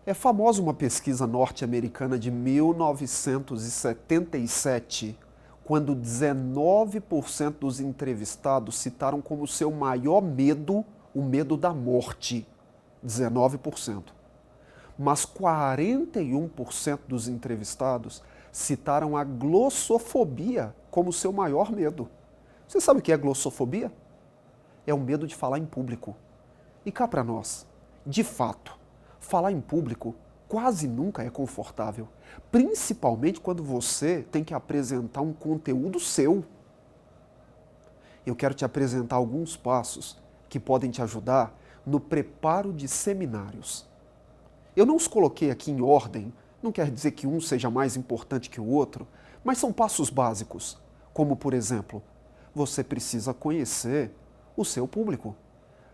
É famosa uma pesquisa norte-americana de 1977, quando 19% dos entrevistados citaram como seu maior medo o medo da morte. 19%. Mas 41% dos entrevistados citaram a glossofobia como seu maior medo. Você sabe o que é glossofobia? É o medo de falar em público. E cá para nós, de fato, falar em público quase nunca é confortável, principalmente quando você tem que apresentar um conteúdo seu. Eu quero te apresentar alguns passos que podem te ajudar no preparo de seminários. Eu não os coloquei aqui em ordem, não quer dizer que um seja mais importante que o outro, mas são passos básicos, como, por exemplo, você precisa conhecer o seu público.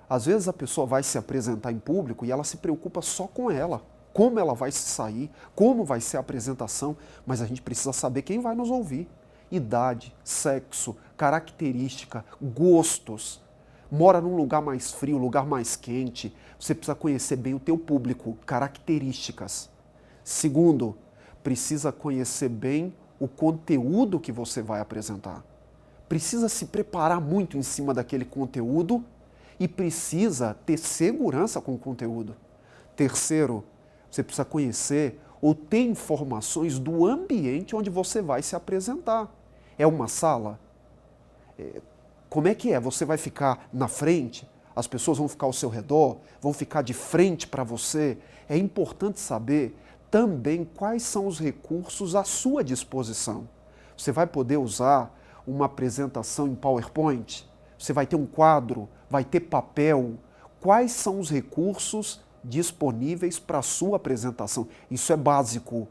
Às vezes a pessoa vai se apresentar em público e ela se preocupa só com ela, como ela vai se sair, como vai ser a apresentação, mas a gente precisa saber quem vai nos ouvir. Idade, sexo, característica, gostos. Mora num lugar mais frio, lugar mais quente, você precisa conhecer bem o teu público, características. Segundo, precisa conhecer bem o conteúdo que você vai apresentar. Precisa se preparar muito em cima daquele conteúdo e precisa ter segurança com o conteúdo. Terceiro, você precisa conhecer ou ter informações do ambiente onde você vai se apresentar. É uma sala? Como é que é? Você vai ficar na frente? As pessoas vão ficar ao seu redor? Vão ficar de frente para você? É importante saber também quais são os recursos à sua disposição. Você vai poder usar uma apresentação em PowerPoint? Você vai ter um quadro? Vai ter papel? Quais são os recursos disponíveis para a sua apresentação? Isso é básico.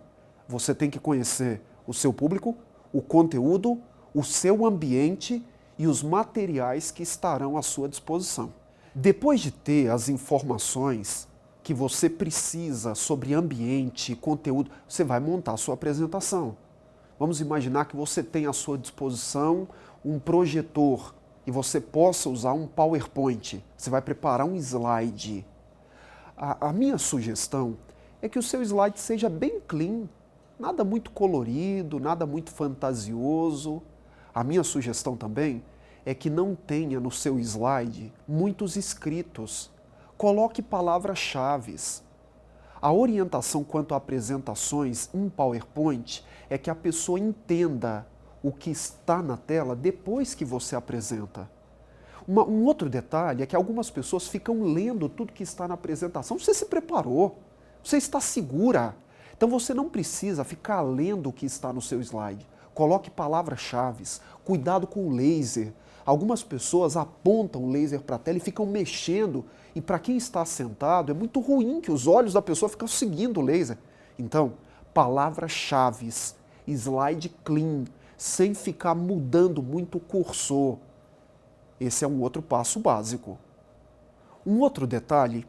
Você tem que conhecer o seu público, o conteúdo, o seu ambiente e os materiais que estarão à sua disposição. Depois de ter as informações que você precisa sobre ambiente, conteúdo, você vai montar a sua apresentação. Vamos imaginar que você tem à sua disposição um projetor e você possa usar um PowerPoint. Você vai preparar um slide. A minha sugestão é que o seu slide seja bem clean, nada muito colorido, nada muito fantasioso. A minha sugestão também é que não tenha no seu slide muitos escritos. Coloque palavras-chave. A orientação quanto a apresentações em PowerPoint é que a pessoa entenda o que está na tela depois que você apresenta. Um outro detalhe é que algumas pessoas ficam lendo tudo que está na apresentação. Você se preparou, você está segura. Então você não precisa ficar lendo o que está no seu slide. Coloque palavras-chave, cuidado com o laser. Algumas pessoas apontam o laser para a tela e ficam mexendo, e para quem está sentado é muito ruim que os olhos da pessoa ficam seguindo o laser. Então, palavras-chave, slide clean, sem ficar mudando muito o cursor. Esse é um outro passo básico. Um outro detalhe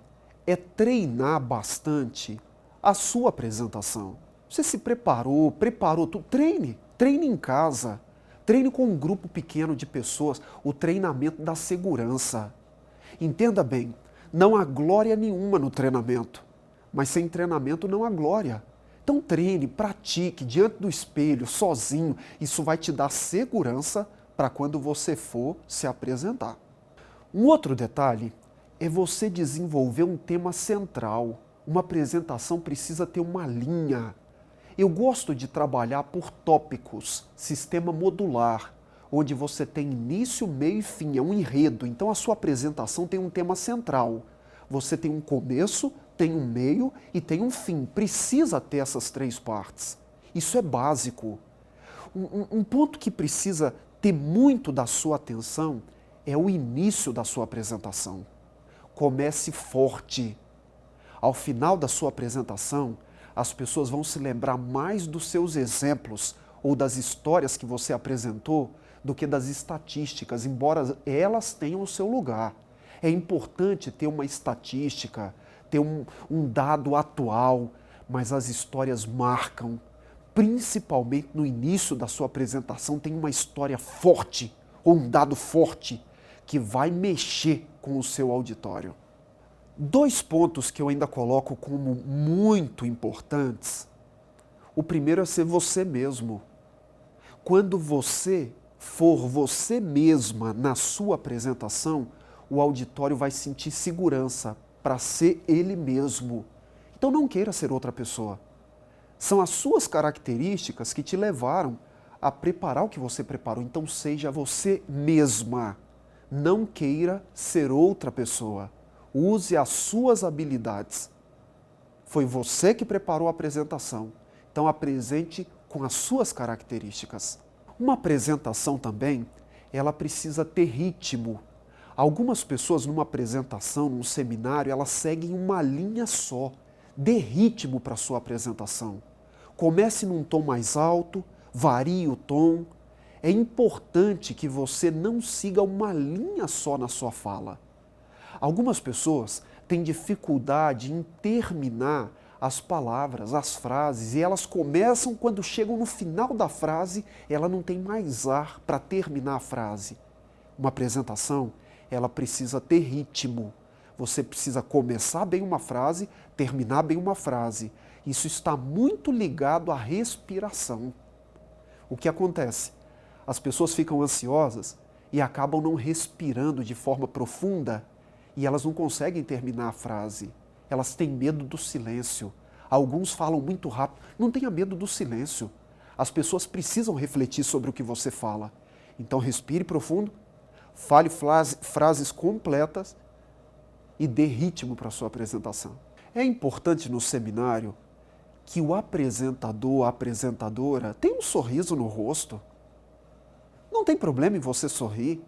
é treinar bastante a sua apresentação. Você se preparou tudo, treine em casa. Treine com um grupo pequeno de pessoas, o treinamento da segurança. Entenda bem, não há glória nenhuma no treinamento, mas sem treinamento não há glória. Então treine, pratique diante do espelho, sozinho. Isso vai te dar segurança para quando você for se apresentar. Um outro detalhe é você desenvolver um tema central. Uma apresentação precisa ter uma linha. Eu gosto de trabalhar por tópicos, sistema modular, onde você tem início, meio e fim, é um enredo. Então a sua apresentação tem um tema central. Você tem um começo, tem um meio e tem um fim. Precisa ter essas três partes. Isso é básico. Um ponto que precisa ter muito da sua atenção é o início da sua apresentação. Comece forte. Ao final da sua apresentação, as pessoas vão se lembrar mais dos seus exemplos ou das histórias que você apresentou do que das estatísticas, embora elas tenham o seu lugar. É importante ter uma estatística, ter um dado atual, mas as histórias marcam. Principalmente no início da sua apresentação, tem uma história forte ou um dado forte que vai mexer com o seu auditório. Dois pontos que eu ainda coloco como muito importantes. O primeiro é ser você mesmo. Quando você for você mesma na sua apresentação, o auditório vai sentir segurança para ser ele mesmo. Então não queira ser outra pessoa. São as suas características que te levaram a preparar o que você preparou. Então seja você mesma. Não queira ser outra pessoa. Use as suas habilidades. Foi você que preparou a apresentação. Então apresente com as suas características. Uma apresentação também, ela precisa ter ritmo. Algumas pessoas numa apresentação, num seminário, elas seguem uma linha só. Dê ritmo para a sua apresentação. Comece num tom mais alto, varie o tom. É importante que você não siga uma linha só na sua fala. Algumas pessoas têm dificuldade em terminar as palavras, as frases, e elas começam, quando chegam no final da frase, ela não tem mais ar para terminar a frase. Uma apresentação, ela precisa ter ritmo. Você precisa começar bem uma frase, terminar bem uma frase. Isso está muito ligado à respiração. O que acontece? As pessoas ficam ansiosas e acabam não respirando de forma profunda e elas não conseguem terminar a frase. Elas têm medo do silêncio. Alguns falam muito rápido. Não tenha medo do silêncio. As pessoas precisam refletir sobre o que você fala. Então respire profundo, fale frases completas e dê ritmo para a sua apresentação. É importante no seminário que o apresentador, a apresentadora, tenha um sorriso no rosto. Não tem problema em você sorrir.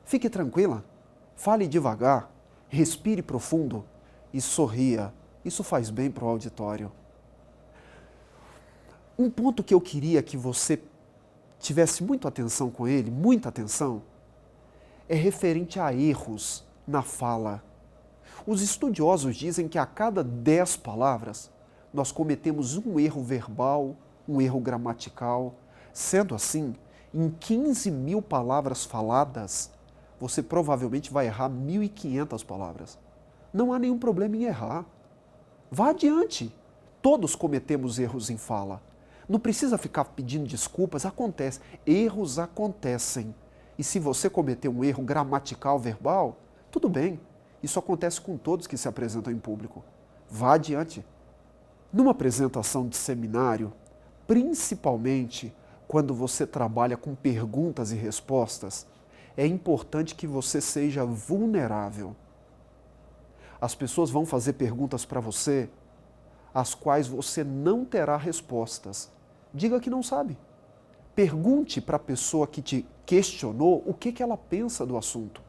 Fique tranquila. Fale devagar. Respire profundo e sorria. Isso faz bem para o auditório. Um ponto que eu queria que você tivesse muita atenção com ele, muita atenção, é referente a erros na fala. Os estudiosos dizem que a cada 10 palavras nós cometemos um erro verbal, um erro gramatical. Sendo assim, em 15.000 palavras faladas, você provavelmente vai errar 1.500 palavras. Não há nenhum problema em errar. Vá adiante. Todos cometemos erros em fala. Não precisa ficar pedindo desculpas, acontece. Erros acontecem. E se você cometer um erro gramatical, verbal, tudo bem. Isso acontece com todos que se apresentam em público. Vá adiante. Numa apresentação de seminário, principalmente quando você trabalha com perguntas e respostas, é importante que você seja vulnerável. As pessoas vão fazer perguntas para você, às quais você não terá respostas. Diga que não sabe. Pergunte para a pessoa que te questionou o que ela pensa do assunto.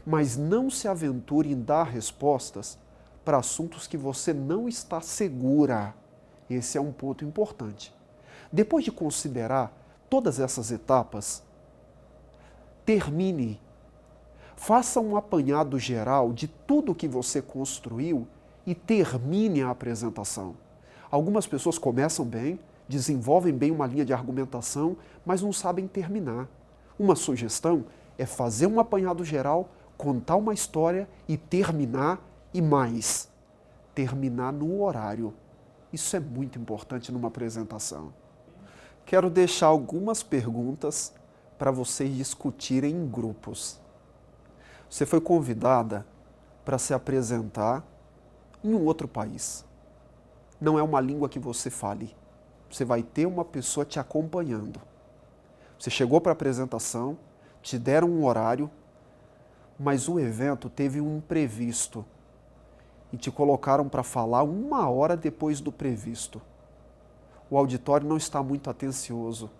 Mas não se aventure em dar respostas para assuntos que você não está segura. Esse é um ponto importante. Depois de considerar todas essas etapas, termine. Faça um apanhado geral de tudo que você construiu e termine a apresentação. Algumas pessoas começam bem, desenvolvem bem uma linha de argumentação, mas não sabem terminar. Uma sugestão é fazer um apanhado geral, contar uma história e terminar, e mais, terminar no horário. Isso é muito importante numa apresentação. Quero deixar algumas perguntas para vocês discutirem em grupos. Você foi convidada para se apresentar em um outro país. Não é uma língua que você fale. Você vai ter uma pessoa te acompanhando. Você chegou para a apresentação, te deram um horário, mas o evento teve um imprevisto e te colocaram para falar 1 hora depois do previsto. O auditório não está muito atencioso.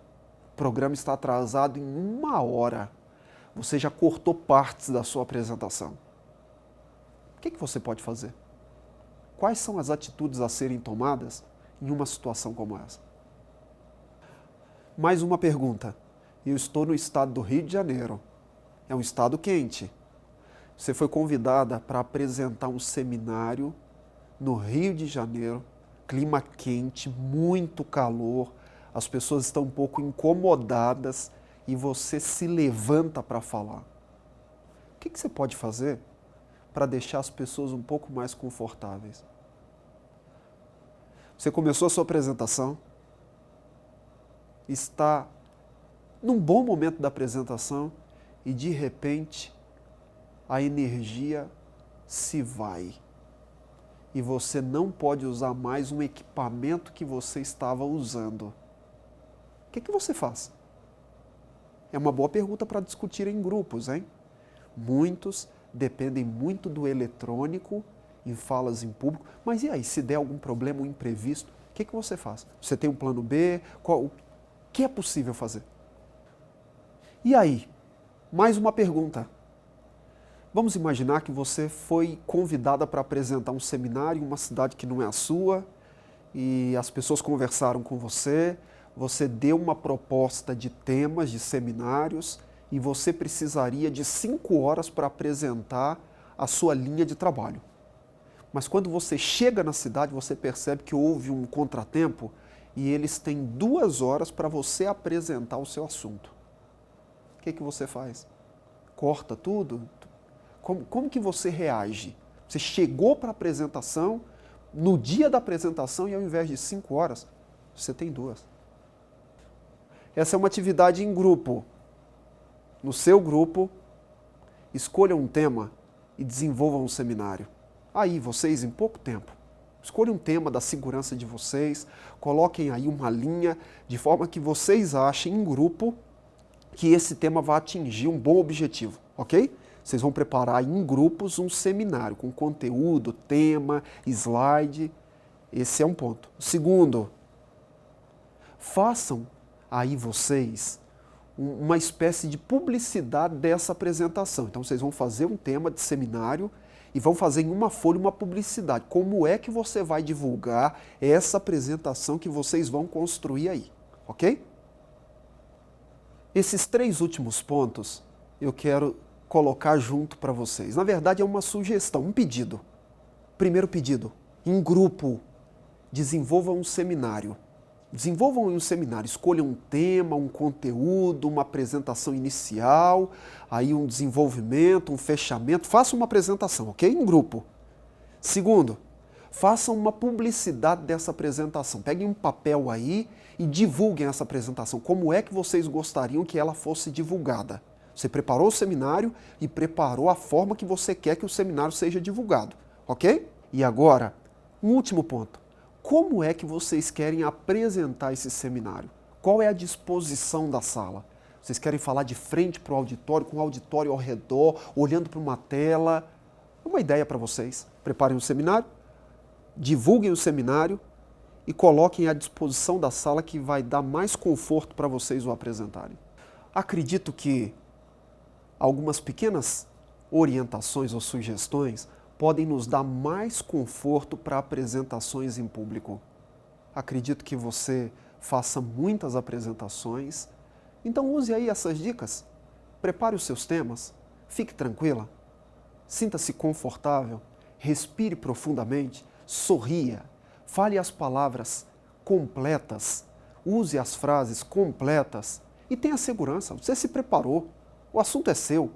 O programa está atrasado em 1 hora. Você já cortou partes da sua apresentação. O que você pode fazer? Quais são as atitudes a serem tomadas em uma situação como essa? Mais uma pergunta. Eu estou no estado do Rio de Janeiro. É um estado quente. Você foi convidada para apresentar um seminário no Rio de Janeiro, clima quente, muito calor, as pessoas estão um pouco incomodadas e você se levanta para falar. O que você pode fazer para deixar as pessoas um pouco mais confortáveis. Você começou a sua apresentação, está num bom momento da apresentação e de repente a energia se vai. E você não pode usar mais um equipamento que você estava usando. O que você faz? É uma boa pergunta para discutir em grupos, hein? Muitos dependem muito do eletrônico em falas em público, mas e aí, se der algum problema, um imprevisto, o que você faz? Você tem um plano B? O que é possível fazer? E aí, mais uma pergunta. Vamos imaginar que você foi convidada para apresentar um seminário em uma cidade que não é a sua, e as pessoas conversaram com você, você deu uma proposta de temas, de seminários, e você precisaria de 5 horas para apresentar a sua linha de trabalho. Mas quando você chega na cidade, você percebe que houve um contratempo e eles têm 2 horas para você apresentar o seu assunto. O que você faz? Corta tudo? Como que você reage? Você chegou para a apresentação, no dia da apresentação, e ao invés de 5 horas, você tem 2. Essa é uma atividade em grupo. No seu grupo, escolha um tema e desenvolva um seminário. Aí, vocês, em pouco tempo, escolham um tema da segurança de vocês, coloquem aí uma linha, de forma que vocês achem em grupo que esse tema vai atingir um bom objetivo, ok? Vocês vão preparar em grupos um seminário com conteúdo, tema, slide. Esse é um ponto. Segundo, façam aí vocês uma espécie de publicidade dessa apresentação. Então vocês vão fazer um tema de seminário e vão fazer em uma folha uma publicidade. Como é que você vai divulgar essa apresentação que vocês vão construir aí, ok? Esses 3 últimos pontos eu quero colocar junto para vocês. Na verdade é uma sugestão, um pedido. Primeiro pedido, em grupo, desenvolvam um seminário. Desenvolvam um seminário, escolham um tema, um conteúdo, uma apresentação inicial, aí um desenvolvimento, um fechamento, façam uma apresentação, ok? Em grupo. Segundo, façam uma publicidade dessa apresentação. Peguem um papel aí e divulguem essa apresentação. Como é que vocês gostariam que ela fosse divulgada? Você preparou o seminário e preparou a forma que você quer que o seminário seja divulgado, ok? E agora, um último ponto. Como é que vocês querem apresentar esse seminário? Qual é a disposição da sala? Vocês querem falar de frente para o auditório, com o auditório ao redor, olhando para uma tela? Uma ideia para vocês. Preparem o seminário, divulguem o seminário e coloquem à disposição da sala que vai dar mais conforto para vocês o apresentarem. Acredito que algumas pequenas orientações ou sugestões podem nos dar mais conforto para apresentações em público. Acredito que você faça muitas apresentações, então use aí essas dicas. Prepare os seus temas, fique tranquila, sinta-se confortável, respire profundamente, sorria, fale as palavras completas, use as frases completas e tenha segurança, você se preparou, o assunto é seu.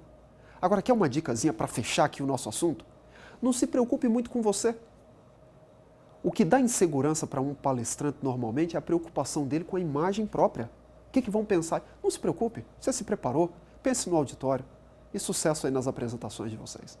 Agora, quer uma dicasinha para fechar aqui o nosso assunto? Não se preocupe muito com você. O que dá insegurança para um palestrante normalmente é a preocupação dele com a imagem própria. O que vão pensar? Não se preocupe, você se preparou, pense no auditório e sucesso aí nas apresentações de vocês.